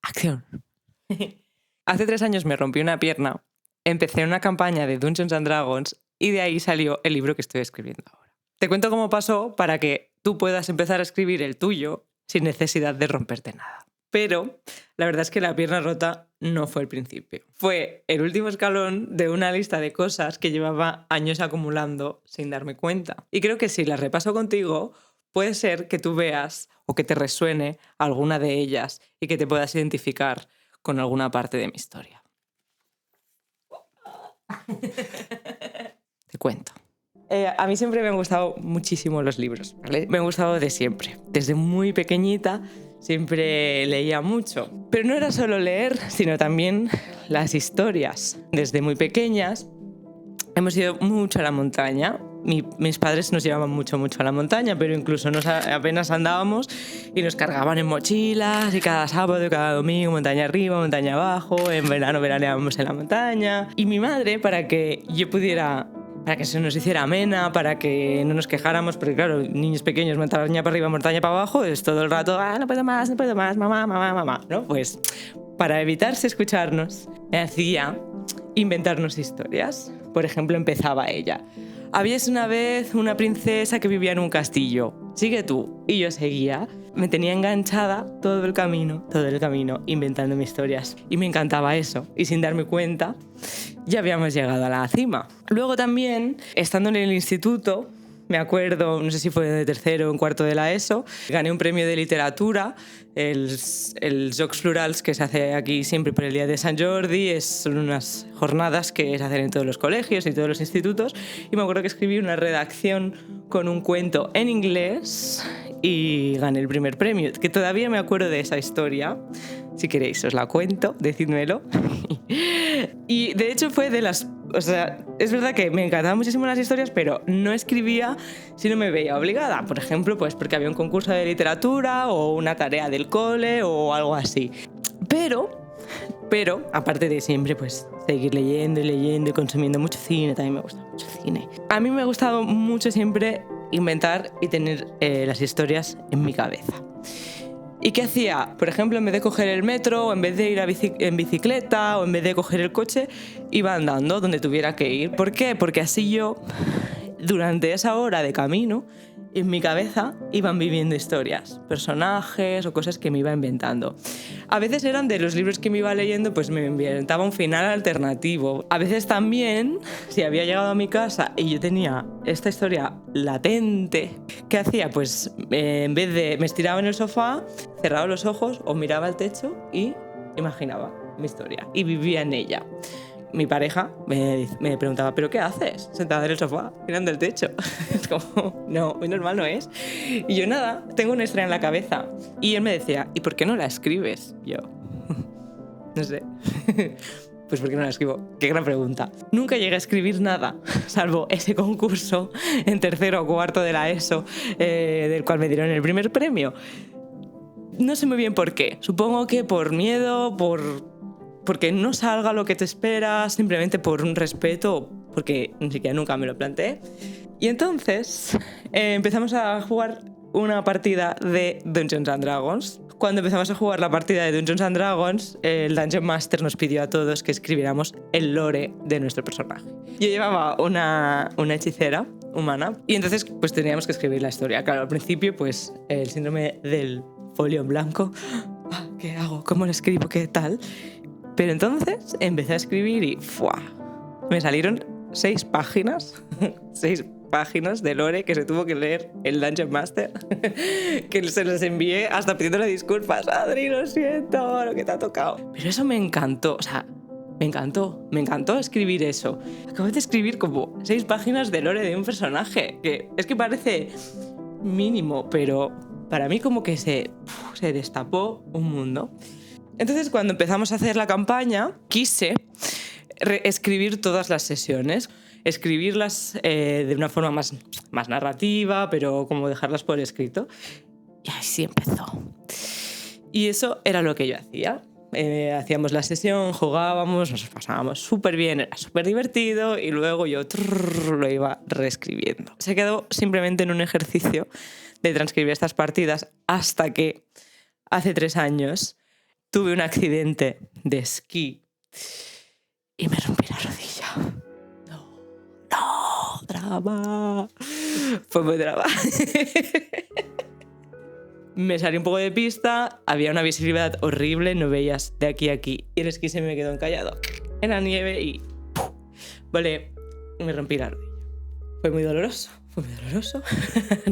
¡Acción! Hace 3 años me rompí una pierna, empecé una campaña de Dungeons and Dragons y de ahí salió el libro que estoy escribiendo ahora. Te cuento cómo pasó para que tú puedas empezar a escribir el tuyo sin necesidad de romperte nada. Pero la verdad es que la pierna rota no fue el principio. Fue el último escalón de una lista de cosas que llevaba años acumulando sin darme cuenta. Y creo que si las repaso contigo, puede ser que tú veas o que te resuene alguna de ellas y que te puedas identificar con alguna parte de mi historia. Te cuento. A mí siempre me han gustado muchísimo los libros, ¿vale? Me han gustado de siempre. Desde muy pequeñita siempre leía mucho. Pero no era solo leer, sino también las historias. Desde muy pequeñas hemos ido mucho a la montaña. Mis padres nos llevaban mucho a la montaña, pero incluso apenas andábamos y nos cargaban en mochilas y cada sábado y cada domingo, montaña arriba, montaña abajo, en verano veraneábamos en la montaña. Y mi madre, para que se nos hiciera amena, para que no nos quejáramos, porque claro, niños pequeños, montaña para arriba, montaña para abajo, es todo el rato, no puedo más, mamá, ¿no? Pues para evitarse escucharnos, me hacía inventarnos historias. Por ejemplo, empezaba ella. Habías una vez una princesa que vivía en un castillo. Sigue tú. Y yo seguía. Me tenía enganchada todo el camino, inventándome historias. Y me encantaba eso. Y sin darme cuenta, ya habíamos llegado a la cima. Luego también, estando en el instituto, me acuerdo, no sé si fue de tercero o en cuarto de la ESO, gané un premio de literatura, el Jocs Florals, que se hace aquí siempre por el día de Sant Jordi. Son unas jornadas que se hacen en todos los colegios y todos los institutos. Y me acuerdo que escribí una redacción con un cuento en inglés y gané el primer premio, que todavía me acuerdo de esa historia. Si queréis, os la cuento, decídmelo. Y de hecho fue de las... O sea, es verdad que me encantaban muchísimo las historias, pero no escribía si no me veía obligada. Por ejemplo, pues porque había un concurso de literatura o una tarea del cole o algo así. Pero, aparte de siempre, pues seguir leyendo y consumiendo mucho cine, también me gusta mucho cine. A mí me ha gustado mucho siempre inventar y tener las historias en mi cabeza. ¿Y qué hacía? Por ejemplo, en vez de coger el metro, o en vez de ir en bicicleta, o en vez de coger el coche, iba andando donde tuviera que ir. ¿Por qué? Porque así yo, durante esa hora de camino, en mi cabeza iban viviendo historias, personajes o cosas que me iba inventando. A veces eran de los libros que me iba leyendo, pues me inventaba un final alternativo. A veces también, si había llegado a mi casa y yo tenía esta historia latente, ¿qué hacía? Pues en vez de... me estiraba en el sofá, cerraba los ojos o miraba al techo y imaginaba mi historia y vivía en ella. Mi pareja me preguntaba, ¿pero qué haces? Sentada en el sofá, mirando el techo. Es como, no, muy normal no es. Y yo, nada, tengo una historia en la cabeza. Y él me decía, ¿y por qué no la escribes? Yo, no sé. Pues ¿por qué no la escribo? Qué gran pregunta. Nunca llegué a escribir nada, salvo ese concurso en tercero o cuarto de la ESO, del cual me dieron el primer premio. No sé muy bien por qué. Supongo que por miedo, porque no salga lo que te esperas, simplemente por un respeto, porque ni siquiera nunca me lo planteé. Y entonces empezamos a jugar una partida de Dungeons and Dragons. Cuando empezamos a jugar la partida de Dungeons and Dragons, el Dungeon Master nos pidió a todos que escribiéramos el lore de nuestro personaje. Yo llevaba una hechicera humana y entonces pues teníamos que escribir la historia. Claro, al principio pues el síndrome del folio en blanco. ¿Qué hago? ¿Cómo lo escribo? ¿Qué tal? Pero entonces empecé a escribir y ¡fua! Me salieron 6 páginas, 6 páginas de lore que se tuvo que leer el Dungeon Master, que se los envié hasta pidiéndole disculpas. Adri, lo siento, lo que te ha tocado. Pero eso me encantó, o sea, me encantó escribir eso. Acabo de escribir como 6 páginas de lore de un personaje, que es que parece mínimo, pero para mí como que se destapó un mundo. Entonces, cuando empezamos a hacer la campaña, quise escribir todas las sesiones, escribirlas de una forma más narrativa, pero como dejarlas por escrito. Y así empezó. Y eso era lo que yo hacía. Hacíamos la sesión, jugábamos, nos pasábamos súper bien, era súper divertido y luego yo lo iba reescribiendo. Se quedó simplemente en un ejercicio de transcribir estas partidas hasta que hace 3 años tuve un accidente de esquí y me rompí la rodilla. No, drama. Fue muy drama. Me salí un poco de pista, había una visibilidad horrible, no veías de aquí a aquí. Y el esquí se me quedó encallado en la nieve y ¡pum! Vale, me rompí la rodilla. Fue muy doloroso.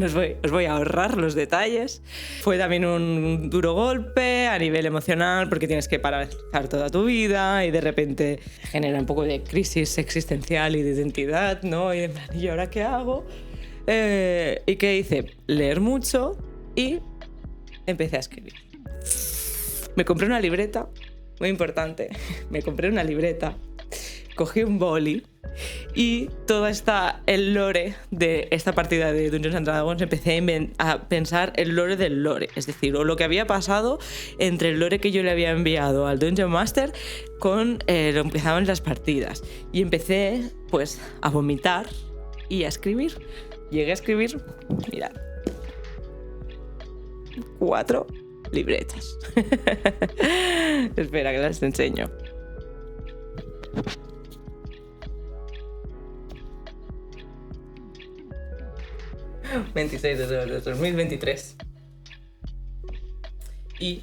Os voy a ahorrar los detalles. Fue también un duro golpe a nivel emocional porque tienes que paralizar toda tu vida y de repente genera un poco de crisis existencial y de identidad, ¿no? Y ¿y ahora qué hago? ¿Y qué hice? Leer mucho y empecé a escribir. Me compré una libreta, muy importante. Me compré una libreta, cogí un boli y todo el lore de esta partida de Dungeons & Dragons empecé a pensar el lore del lore, es decir, o lo que había pasado entre el lore que yo le había enviado al Dungeon Master con lo que empezaban las partidas. Y empecé pues a vomitar y a escribir. Llegué a escribir, mirad, 4 libretas. Espera que las enseño. ...26 de 2023. Y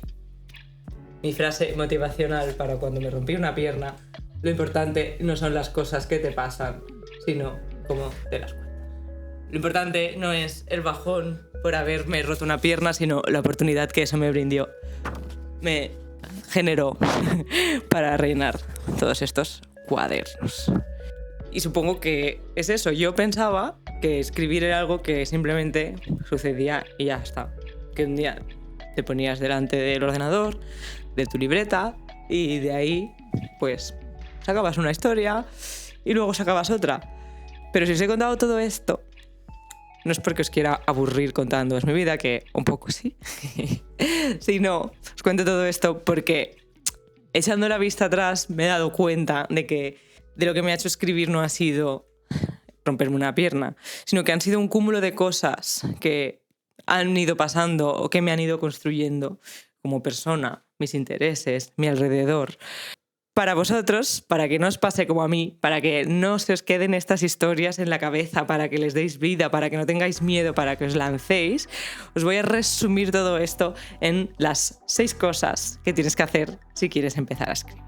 mi frase motivacional para cuando me rompí una pierna: lo importante no son las cosas que te pasan, sino cómo te las cuentas. Lo importante no es el bajón por haberme roto una pierna, sino la oportunidad que eso me generó para rellenar todos estos cuadernos. Y supongo que es eso. Yo pensaba que escribir era algo que simplemente sucedía y ya está. Que un día te ponías delante del ordenador, de tu libreta, y de ahí pues sacabas una historia y luego sacabas otra. Pero si os he contado todo esto, no es porque os quiera aburrir contándoos mi vida, que un poco sí, sino os cuento todo esto porque echando la vista atrás me he dado cuenta de lo que me ha hecho escribir no ha sido romperme una pierna, sino que han sido un cúmulo de cosas que han ido pasando o que me han ido construyendo como persona, mis intereses, mi alrededor. Para vosotros, para que no os pase como a mí, para que no se os queden estas historias en la cabeza, para que les deis vida, para que no tengáis miedo, para que os lancéis, os voy a resumir todo esto en las 6 cosas que tienes que hacer si quieres empezar a escribir.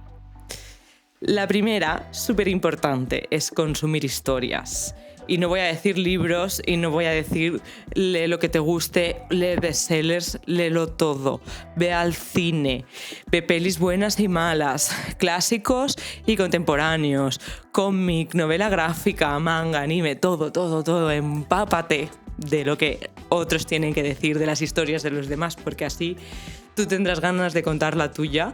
La primera, súper importante, es consumir historias. Y no voy a decir libros y no voy a decir lee lo que te guste, lee bestsellers, léelo todo. Ve al cine, ve pelis buenas y malas, clásicos y contemporáneos, cómic, novela gráfica, manga, anime, todo. Empápate de lo que otros tienen que decir, de las historias de los demás, porque así tú tendrás ganas de contar la tuya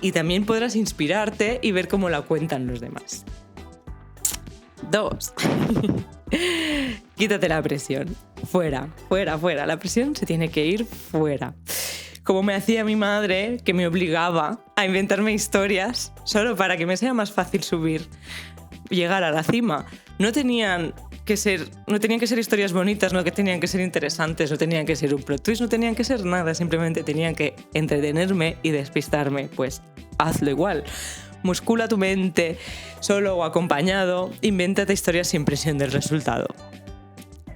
y también podrás inspirarte y ver cómo la cuentan los demás. 2. Quítate la presión. Fuera. La presión se tiene que ir fuera. Como me hacía mi madre, que me obligaba a inventarme historias solo para que me sea más fácil llegar a la cima. No tenían que ser historias bonitas, no que tenían que ser interesantes, no tenían que ser un plot twist, no tenían que ser nada, simplemente tenían que entretenerme y despistarme. Pues hazlo igual. Muscula tu mente, solo o acompañado, invéntate historias sin presión del resultado.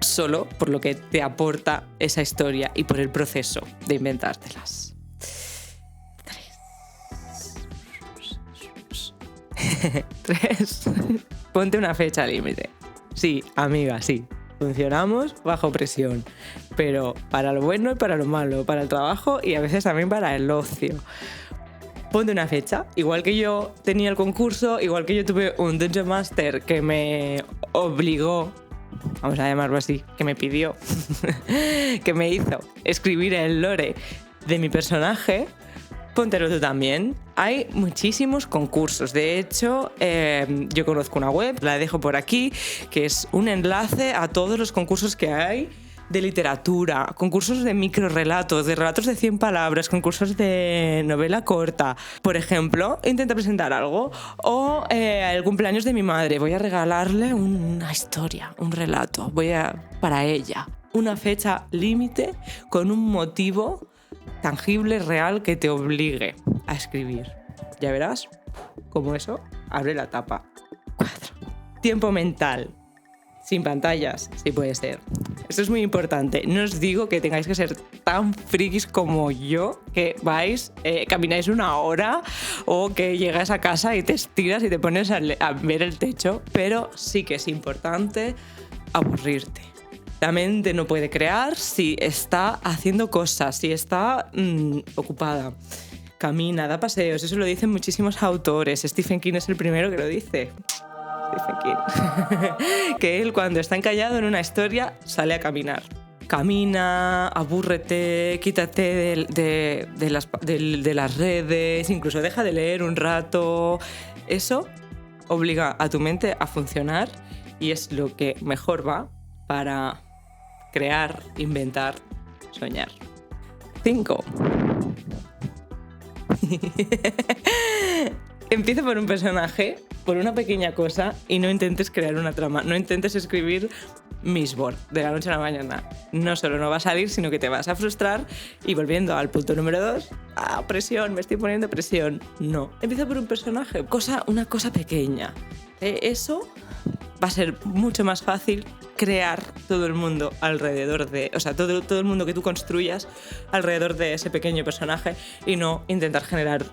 Solo por lo que te aporta esa historia y por el proceso de inventártelas. 3. Ponte una fecha límite. Sí, amiga, sí. Funcionamos bajo presión, pero para lo bueno y para lo malo, para el trabajo y a veces también para el ocio. Ponte una fecha. Igual que yo tenía el concurso, igual que yo tuve un Dungeon Master que me obligó, vamos a llamarlo así, que me pidió, que me hizo escribir el lore de mi personaje, póntelo tú también. Hay muchísimos concursos. De hecho, yo conozco una web, la dejo por aquí, que es un enlace a todos los concursos que hay de literatura, concursos de microrelatos, de relatos de 100 palabras, concursos de novela corta. Por ejemplo, intenta presentar algo o el cumpleaños de mi madre, voy a regalarle una historia, un relato, para ella. Una fecha límite con un motivo tangible, real, que te obligue. a escribir. Ya verás cómo eso abre la tapa. 4. Tiempo mental. Sin pantallas, si puede ser. Esto es muy importante. No os digo que tengáis que ser tan frikis como yo, que vais, camináis 1 hora o que llegas a casa y te estiras y te pones a ver el techo, pero sí que es importante aburrirte. La mente no puede crear si está haciendo cosas, si está ocupada. Camina, da paseos, eso lo dicen muchísimos autores. Stephen King es el primero que lo dice. Stephen King. Que él, cuando está encallado en una historia, sale a caminar. Camina, abúrrete, quítate de las redes, incluso deja de leer un rato. Eso obliga a tu mente a funcionar y es lo que mejor va para crear, inventar, soñar. 5. Empieza por un personaje, por una pequeña cosa y no intentes crear una trama. No intentes escribir Mistborn de la noche a la mañana. No solo no va a salir, sino que te vas a frustrar. Y volviendo al punto número 2, presión, me estoy poniendo presión. No, empieza por un personaje, una cosa pequeña. Eso va a ser mucho más fácil crear todo el mundo alrededor de... O sea, todo el mundo que tú construyas alrededor de ese pequeño personaje y no intentar generar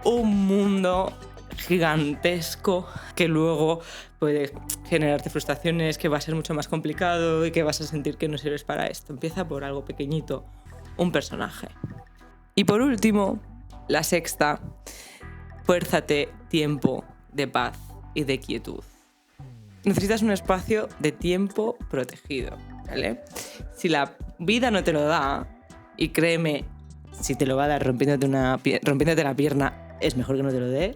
un mundo gigantesco que luego puede generarte frustraciones, que va a ser mucho más complicado y que vas a sentir que no sirves para esto. Empieza por algo pequeñito, un personaje. Y por último, la 6, fuérzate tiempo de paz y de quietud. Necesitas un espacio de tiempo protegido, ¿vale? Si la vida no te lo da, y créeme, si te lo va a dar rompiéndote la pierna, es mejor que no te lo dé.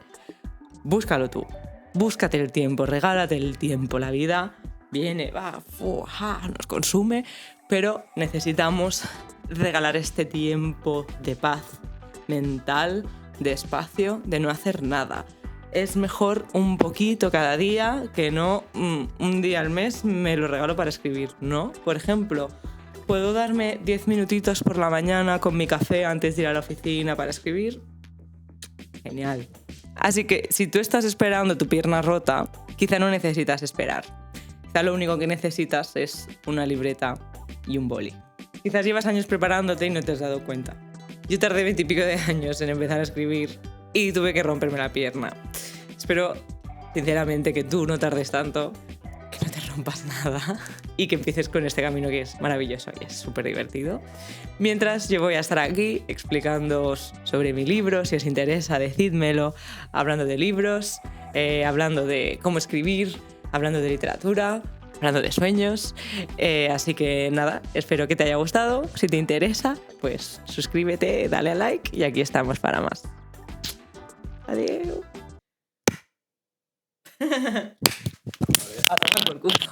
Búscalo tú. Búscate el tiempo, regálate el tiempo. La vida viene, nos consume, pero necesitamos regalar este tiempo de paz mental, de espacio, de no hacer nada. Es mejor un poquito cada día que no un día al mes me lo regalo para escribir, ¿no? Por ejemplo, ¿puedo darme 10 minutitos por la mañana con mi café antes de ir a la oficina para escribir? Genial. Así que si tú estás esperando tu pierna rota, quizá no necesitas esperar. Quizá lo único que necesitas es una libreta y un boli. Quizás llevas años preparándote y no te has dado cuenta. Yo tardé 20 y pico de años en empezar a escribir y tuve que romperme la pierna. Espero, sinceramente, que tú no tardes tanto, que no te rompas nada y que empieces con este camino que es maravilloso y es súper divertido. Mientras yo voy a estar aquí explicándoos sobre mi libro, si os interesa, decídmelo, hablando de libros, hablando de cómo escribir, hablando de literatura, hablando de sueños. Así que nada, espero que te haya gustado. Si te interesa, pues suscríbete, dale a like y aquí estamos para más. Adiós. A tomar por culo.